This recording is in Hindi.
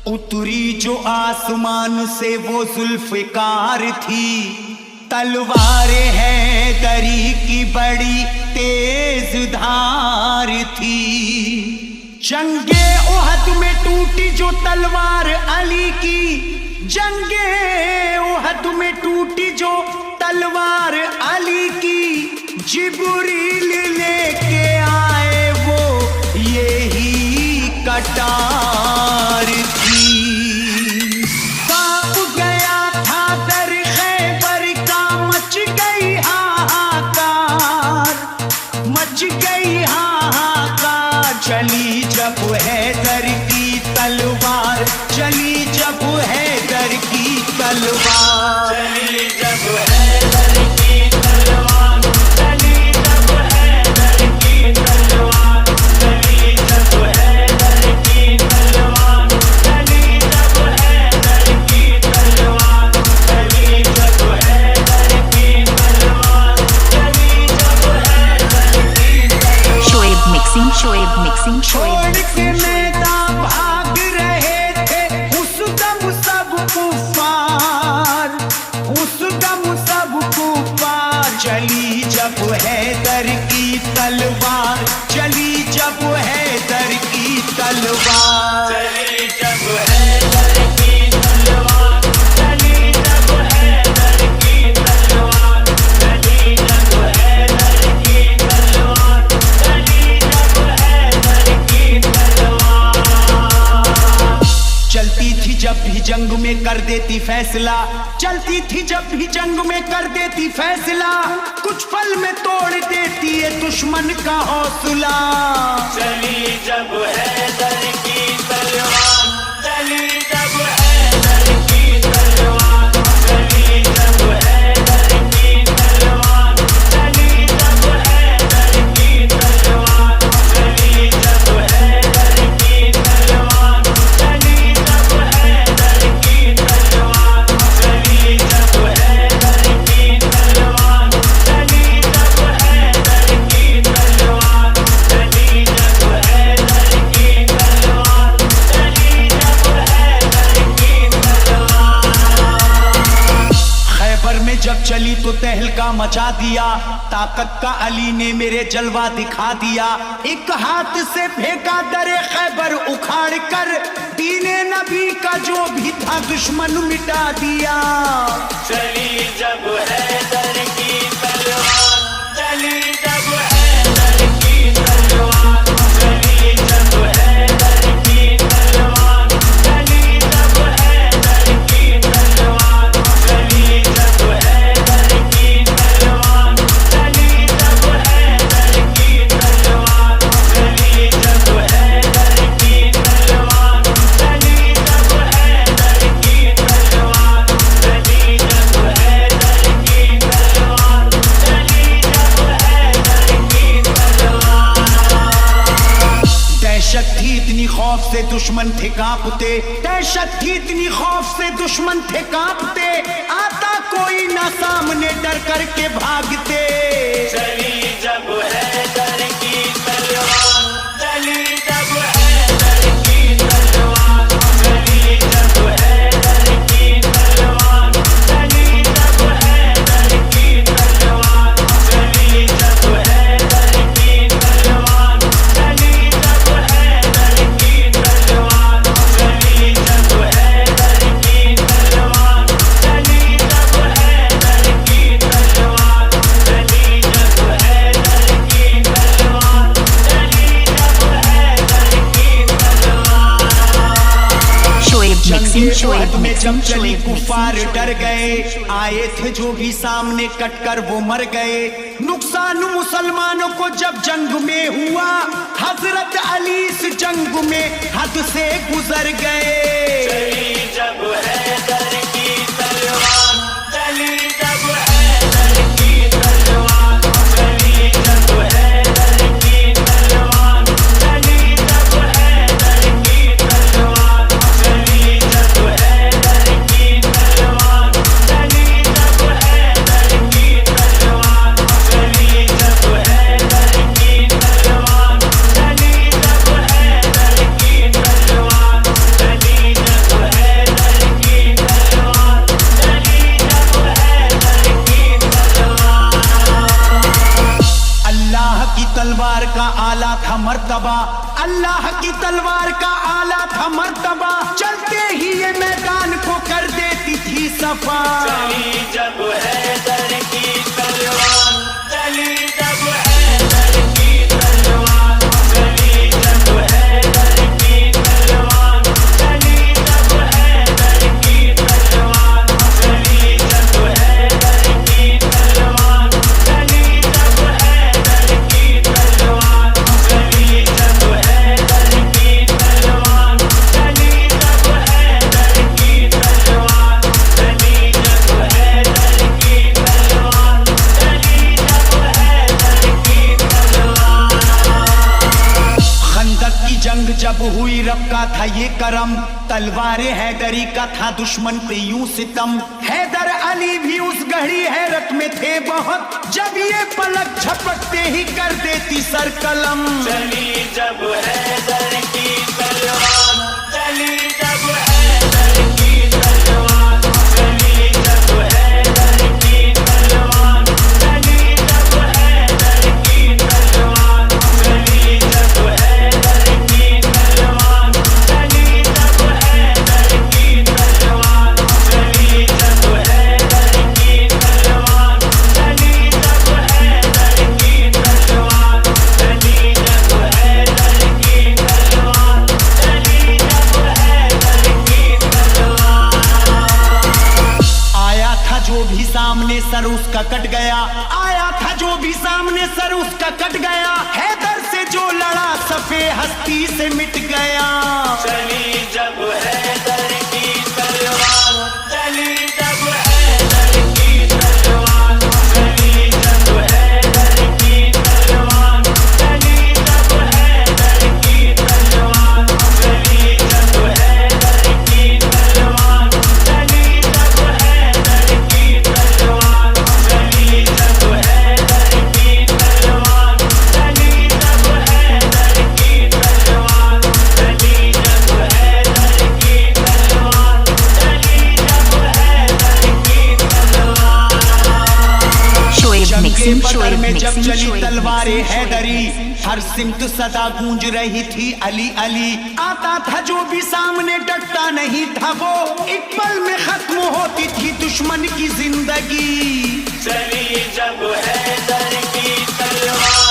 उतरी जो आसमान से वो जुल्फ़िकार थी, तलवारें हैं दरी की बड़ी तेज धार थी। जंगे उहद में टूटी जो तलवार अली की, जंगे उहद में टूटी जो तलवार अली की, जिब्रील लेके आए वो यही कटार थी। कांप गया था दर खैबर का, मच गई हाहाकार, मच गई हाहाकार। चली जब हैदर की तलवार, चली जब हैदर की तलवार, चली जब हैदर की तलवार, चली जब हैदर की तलवार, चली जब हैदर की तलवार, चली जब हैदर की तलवार, चली जब हैदर की तलवार, चली जब हैदर की तलवार। शोएब मिक्सिंग, शोएब मिक्सिंग, छोड़ के मैदान भाग रहे थे उस दम सब कुफार, उस दम सब कुफार। चली जब हैदर की तलवार, चली जब हैदर की तलवार, चली जब हैदर की तलवार, चली जब हैदर की तलवार, चली जब हैदर की तलवार, चली जब हैदर की तलवार। चलती थी जब भी जंग में कर देती फैसला, चलती थी जब भी जंग में कर देती फैसला। कुछ पल में तोड़ देती है दुश्मन का हौसला। चली जब हैदर की तलवार, चली जब हैदर की तलवार, चली जब हैदर की तलवार, चली जब हैदर की तलवार, चली जब हैदर की तलवार, चली जब हैदर की तलवार, चली जब हैदर की तलवार, चली जब हैदर की तलवार, चली जब हैदर की तलवार, चली जब हैदर की तलवार। खैबर में जब चली तो तहलका मचा दिया, ताकत का अली ने मेरे जलवा दिखा दिया। एक हाथ से फेंका दरे खैबर उखाड़ कर, दीने नबी का जो भी था दुश्मन मिटा दिया। चली जब हैदर की तलवार, चली जब हैदर की तलवार, चली जब हैदर की तलवार, चली जब हैदर की तलवार, चली जब हैदर की तलवार, चली जब हैदर की तलवार, चली जब हैदर की तलवार, चली जब हैदर की तलवार, चली जब हैदर की तलवार, चली जब हैदर की तलवार। दहशत थी इतनी खौफ से दुश्मन थे कांपते, दहशत थी इतनी खौफ से दुश्मन थे कांपते। आता कोई ना सामने डर करके भागते। चली जब हैदर की तलवार, चली जब हैदर की तलवार, चली जब हैदर की तलवार, चली जब हैदर की तलवार, चली जब हैदर की तलवार, चली जब हैदर की तलवार, चली जब हैदर की तलवार, चली जब हैदर की तलवार, चली जब हैदर की तलवार, चली जब हैदर की तलवार। शोएब मिक्सिंग, शोएब में जब मिक्सिंग, चली शोएब कुफार मिक्सिंग। डर गए, आए थे जो भी सामने कटकर वो मर गए। नुकसान मुसलमानों को जब जंग में हुआ, हजरत अली इस जंग में हद से गुजर गए। चली जब हैदर की तलवार, चली जब हैदर की तलवार, चली जब हैदर की तलवार, चली जब हैदर की तलवार, चली जब हैदर की तलवार, चली जब हैदर की तलवार, चली जब हैदर की तलवार। की तलवार का आला था मर्तबा, अल्लाह की तलवार का आला था मर्तबा, चलते ही ये मैदान को कर देती थी सफा। चली जब हैदर की तलवार, चली जब हैदर की तलवार, चली जब हैदर की तलवार, चली जब हैदर की तलवार, चली जब हैदर की तलवार, चली जब हैदर की तलवार, चली जब हैदर की तलवार, चली जब हैदर की तलवार, चली जब हैदर की तलवार, चली जब हैदर की तलवार। खंदक की जंग जब हुई रब का था ये करम, तलवारे हैदरी का था दुश्मन पे यूं सितम। हैदर अली भी उस गहरी हैरत में थे बहुत, जब ये पलक झपकते ही कर देती सर कलम। चली जब हैदर की तलवार, चली जब हैदर की तलवार, चली जब हैदर की तलवार, चली जब हैदर की तलवार, चली जब हैदर की तलवार, चली जब हैदर की तलवार, चली जब हैदर की तलवार, चली जब हैदर की तलवार, चली जब हैदर की तलवार, चली जब हैदर की तलवार। आया था जो भी सामने सर उसका कट गया, आया था जो भी सामने सर उसका कट गया, हैदर से जो लड़ा सफे हस्ती से मिट गया। चली जब हैदर की तलवार, चली जब हैदर की तलवार, चली जब हैदर की तलवार, चली जब हैदर की तलवार, चली जब हैदर की तलवार, चली जब हैदर की तलवार, चली जब हैदर की तलवार, चली जब हैदर की तलवार, चली जब हैदर की तलवार, चली जब हैदर की तलवार। शोएब जंगे मिक्सिंग, बदर शोएब में जब मिक्सिंग, चली शोएब तलवारे मिक्सिंग, हैदरी, हर सिमत सदा गूंज रही थी अली अली। आता था जो भी सामने डटता नहीं था वो, एक पल में खत्म होती थी दुश्मन की जिंदगी। चली जब हैदर की तलवार,